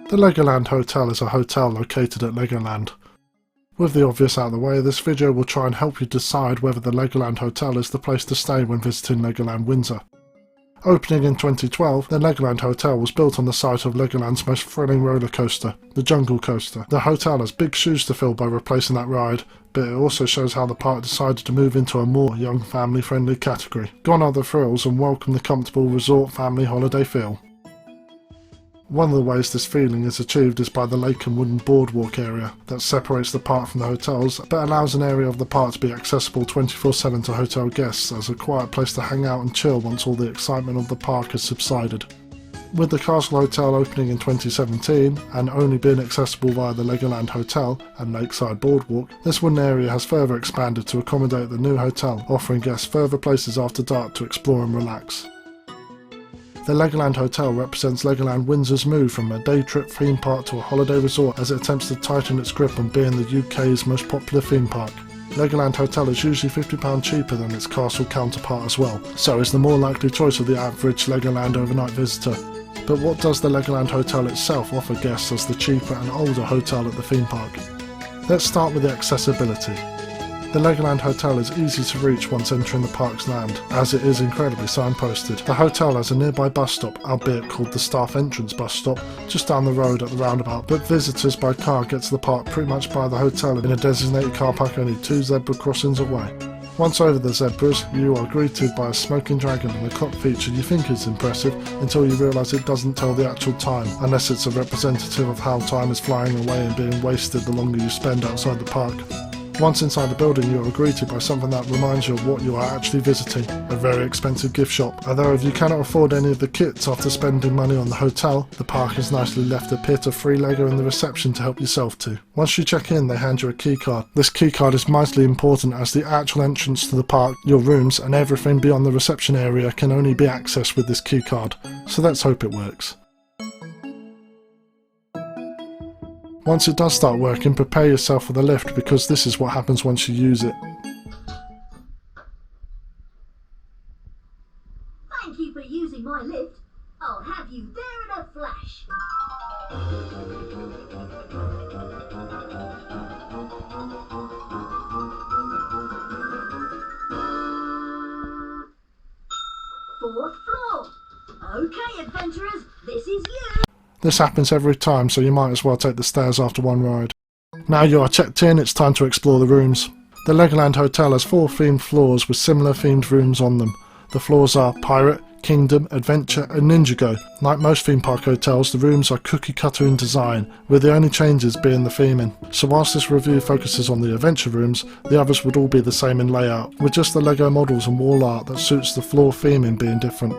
The Legoland Hotel is a hotel located at Legoland. With the obvious out of the way, this video will try and help you decide whether the Legoland Hotel is the place to stay when visiting Legoland Windsor. Opening in 2012, the Legoland Hotel was built on the site of Legoland's most thrilling roller coaster, the Jungle Coaster. The hotel has big shoes to fill by replacing that ride, but it also shows how the park decided to move into a more young family friendly category. Gone are the thrills and welcome the comfortable resort family holiday feel. One of the ways this feeling is achieved is by the lake and wooden boardwalk area that separates the park from the hotels, but allows an area of the park to be accessible 24/7 to hotel guests as a quiet place to hang out and chill once all the excitement of the park has subsided. With the Castle Hotel opening in 2017 and only being accessible via the Legoland Hotel and Lakeside Boardwalk, this wooden area has further expanded to accommodate the new hotel, offering guests further places after dark to explore and relax. The Legoland Hotel represents Legoland Windsor's move from a day trip theme park to a holiday resort as it attempts to tighten its grip on being the UK's most popular theme park. Legoland Hotel is usually £50 cheaper than its castle counterpart as well, so is the more likely choice of the average Legoland overnight visitor. But what does the Legoland Hotel itself offer guests as the cheaper and older hotel at the theme park? Let's start with the accessibility. The Legoland Hotel is easy to reach once entering the park's land, as it is incredibly signposted. The hotel has a nearby bus stop, albeit called the staff entrance bus stop, just down the road at the roundabout, but visitors by car get to the park pretty much by the hotel in a designated car park only 2 zebra crossings away. Once over the zebras, you are greeted by a smoking dragon and a clock feature you think is impressive until you realise it doesn't tell the actual time, unless it's a representative of how time is flying away and being wasted the longer you spend outside the park. Once inside the building, you are greeted by something that reminds you of what you are actually visiting, a very expensive gift shop. Although if you cannot afford any of the kits after spending money on the hotel, the park has nicely left a pit of free Lego in the reception to help yourself to. Once you check in, they hand you a key card. This key card is mightily important as the actual entrance to the park, your rooms and everything beyond the reception area can only be accessed with this key card, so let's hope it works. Once it does start working, prepare yourself for the lift because this is what happens once you use it. Thank you for using my lift. I'll have you there in a flash. Fourth floor. Okay, adventurers, this is you. This happens every time, so you might as well take the stairs after one ride. Now you are checked in, it's time to explore the rooms. The Legoland Hotel has 4 themed floors with similar themed rooms on them. The floors are Pirate, Kingdom, Adventure and Ninjago. Like most theme park hotels, the rooms are cookie cutter in design, with the only changes being the theming. So whilst this review focuses on the adventure rooms, the others would all be the same in layout, with just the Lego models and wall art that suits the floor theming being different.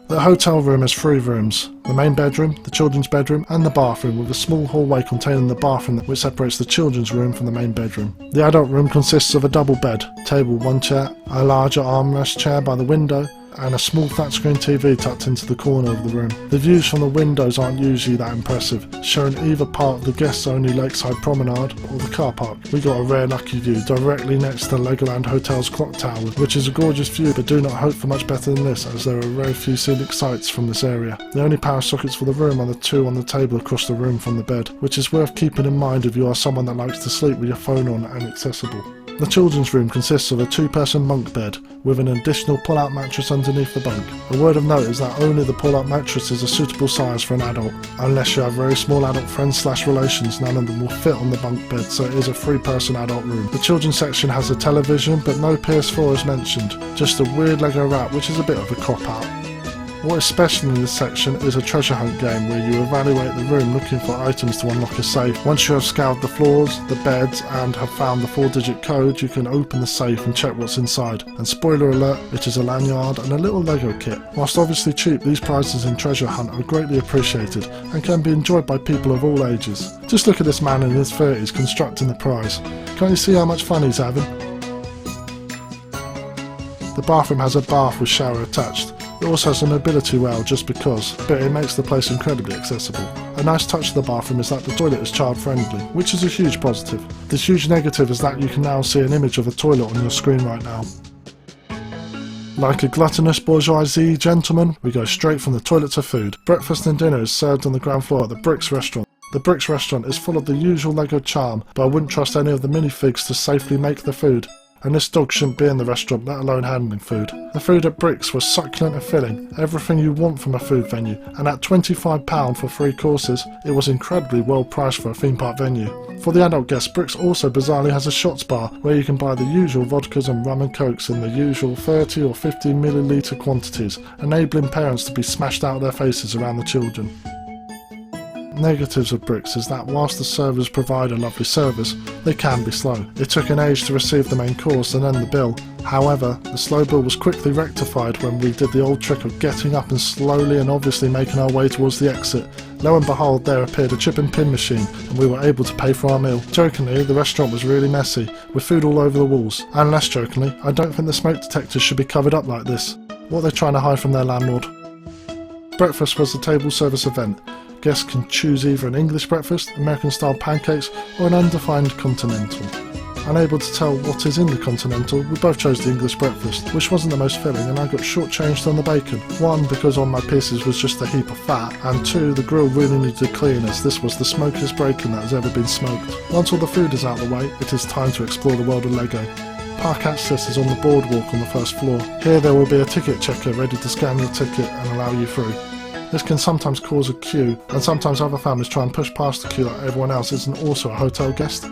The hotel room has 3 rooms, the main bedroom, the children's bedroom and the bathroom, with a small hallway containing the bathroom which separates the children's room from the main bedroom. The adult room consists of a double bed, table 1 chair, a larger armrest chair by the window and a small flat screen TV tucked into the corner of the room. The views from the windows aren't usually that impressive, showing either part of the guests only lakeside promenade or the car park. We got a rare lucky view directly next to Legoland Hotel's clock tower, which is a gorgeous view, but do not hope for much better than this as there are very few scenic sights from this area. The only power sockets for the room are the 2 on the table across the room from the bed, which is worth keeping in mind if you are someone that likes to sleep with your phone on and accessible. The children's room consists of a 2-person bunk bed with an additional pull-out mattress underneath the bunk. A word of note is that only the pull-out mattress is a suitable size for an adult. Unless you have very small adult friends / relations, none of them will fit on the bunk bed, so it is a 3-person adult room. The children's section has a television, but no PS4 is mentioned, just a weird Lego wrap which is a bit of a cop-out. What is special in this section is a treasure hunt game where you evaluate the room looking for items to unlock a safe. Once you have scoured the floors, the beds and have found the 4-digit code, you can open the safe and check what's inside. And spoiler alert, it is a lanyard and a little Lego kit. Whilst obviously cheap, these prizes in treasure hunt are greatly appreciated and can be enjoyed by people of all ages. Just look at this man in his 30s constructing the prize. Can't you see how much fun he's having? The bathroom has a bath with shower attached. It also has a mobility rail just because, but it makes the place incredibly accessible. A nice touch of the bathroom is that the toilet is child friendly, which is a huge positive. The huge negative is that you can now see an image of a toilet on your screen right now. Like a gluttonous bourgeoisie gentleman, we go straight from the toilet to food. Breakfast and dinner is served on the ground floor at the Bricks restaurant. The Bricks restaurant is full of the usual Lego charm, but I wouldn't trust any of the minifigs to safely make the food. And this dog shouldn't be in the restaurant, let alone handling food. The food at Bricks was succulent and filling, everything you want from a food venue, and at £25 for 3 courses, it was incredibly well priced for a theme park venue. For the adult guests, Bricks also bizarrely has a shots bar, where you can buy the usual vodkas and rum and cokes in the usual 30 or 50 millilitre quantities, enabling parents to be smashed out of their faces around the children. Negatives of Bricks is that whilst the servers provide a lovely service, they can be slow. It took an age to receive the main course and then the bill. However, the slow bill was quickly rectified when we did the old trick of getting up and slowly and obviously making our way towards the exit. Lo and behold, there appeared a chip and pin machine and we were able to pay for our meal. Jokingly, the restaurant was really messy, with food all over the walls. And less jokingly, I don't think the smoke detectors should be covered up like this. What are they trying to hide from their landlord? Breakfast was a table service event. Guests can choose either an English breakfast, American-style pancakes, or an undefined continental. Unable to tell what is in the continental, we both chose the English breakfast, which wasn't the most filling, and I got shortchanged on the bacon. 1, because on my pieces was just a heap of fat, and 2, the grill really needed to clean as this was the smokiest bacon that has ever been smoked. Once all the food is out of the way, it is time to explore the world of Lego. Park access is on the boardwalk on the first floor. Here there will be a ticket checker ready to scan your ticket and allow you through. This can sometimes cause a queue, and sometimes other families try and push past the queue like everyone else isn't also a hotel guest.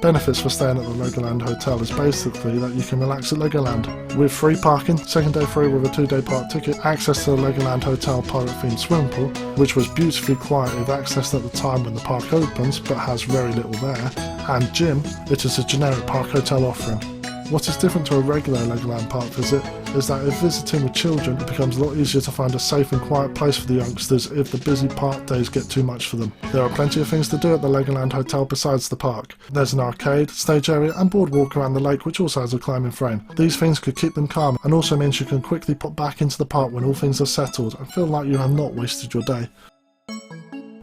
Benefits for staying at the Legoland Hotel is basically that you can relax at Legoland. With free parking, second day free with a 2-day park ticket, access to the Legoland Hotel pirate themed swimming pool, which was beautifully quiet with access at the time when the park opens but has very little there, and gym, which is a generic park hotel offering. What is different to a regular Legoland park visit is that if visiting with children, it becomes a lot easier to find a safe and quiet place for the youngsters if the busy park days get too much for them. There are plenty of things to do at the Legoland Hotel besides the park. There's an arcade, stage area and boardwalk around the lake which also has a climbing frame. These things could keep them calm and also means you can quickly pop back into the park when all things are settled and feel like you have not wasted your day.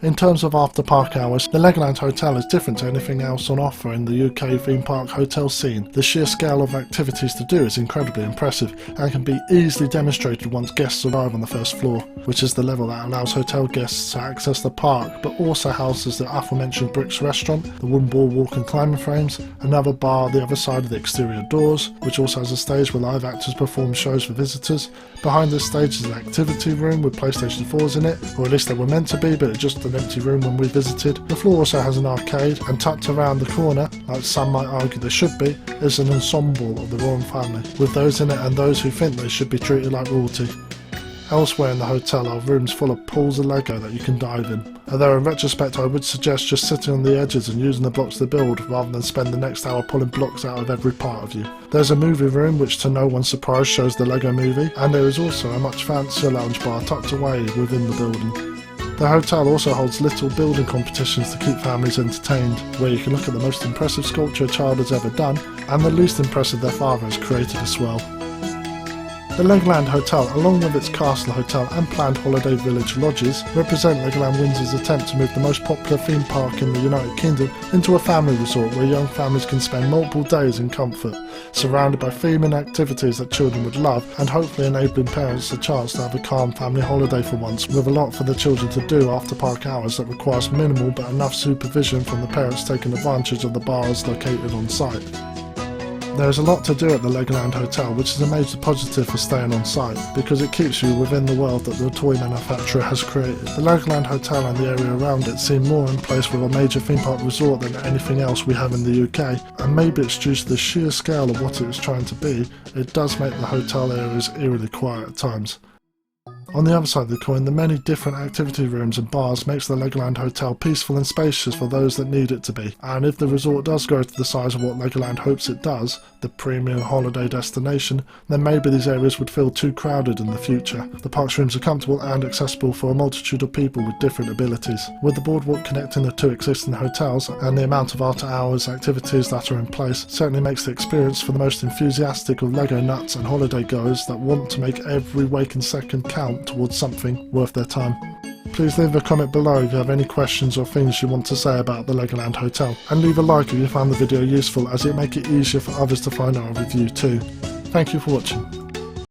In terms of after park hours, the Legoland Hotel is different to anything else on offer in the UK theme park hotel scene. The sheer scale of activities to do is incredibly impressive and can be easily demonstrated once guests arrive on the first floor, which is the level that allows hotel guests to access the park but also houses the aforementioned Bricks restaurant, the wooden boardwalk and climbing frames, another bar the other side of the exterior doors, which also has a stage where live actors perform shows for visitors. Behind this stage is an activity room with PlayStation 4s in it, or at least they were meant to be, but it's just an empty room when we visited. The floor also has an arcade, and tucked around the corner, like some might argue there should be, is an ensemble of the royal family, with those in it and those who think they should be treated like royalty. Elsewhere in the hotel are rooms full of pools of Lego that you can dive in. Although in retrospect I would suggest just sitting on the edges and using the blocks to build rather than spend the next hour pulling blocks out of every part of you. There's a movie room which to no one's surprise shows the Lego movie, and there is also a much fancier lounge bar tucked away within the building. The hotel also holds little building competitions to keep families entertained, where you can look at the most impressive sculpture a child has ever done and the least impressive their father has created as well. The Legoland Hotel, along with its Castle Hotel and planned Holiday Village lodges, represent Legoland Windsor's attempt to move the most popular theme park in the United Kingdom into a family resort where young families can spend multiple days in comfort, surrounded by theming activities that children would love and hopefully enabling parents a chance to have a calm family holiday for once, with a lot for the children to do after park hours that requires minimal but enough supervision from the parents taking advantage of the bars located on site. There is a lot to do at the Legoland Hotel, which is a major positive for staying on site, because it keeps you within the world that the toy manufacturer has created. The Legoland Hotel and the area around it seem more in place with a major theme park resort than anything else we have in the UK, and maybe it's due to the sheer scale of what it is trying to be, it does make the hotel areas eerily quiet at times. On the other side of the coin, the many different activity rooms and bars makes the Legoland Hotel peaceful and spacious for those that need it to be, and if the resort does grow to the size of what Legoland hopes it does, the premium holiday destination, then maybe these areas would feel too crowded in the future. The park's rooms are comfortable and accessible for a multitude of people with different abilities. With the boardwalk connecting the two existing hotels, and the amount of after-hours activities that are in place, certainly makes the experience for the most enthusiastic of Lego nuts and holiday goers that want to make every waking second count towards something worth their time. Please leave a comment below if you have any questions or things you want to say about the Legoland Hotel, and leave a like if you found the video useful, as it makes it easier for others to find our review too. Thank you for watching.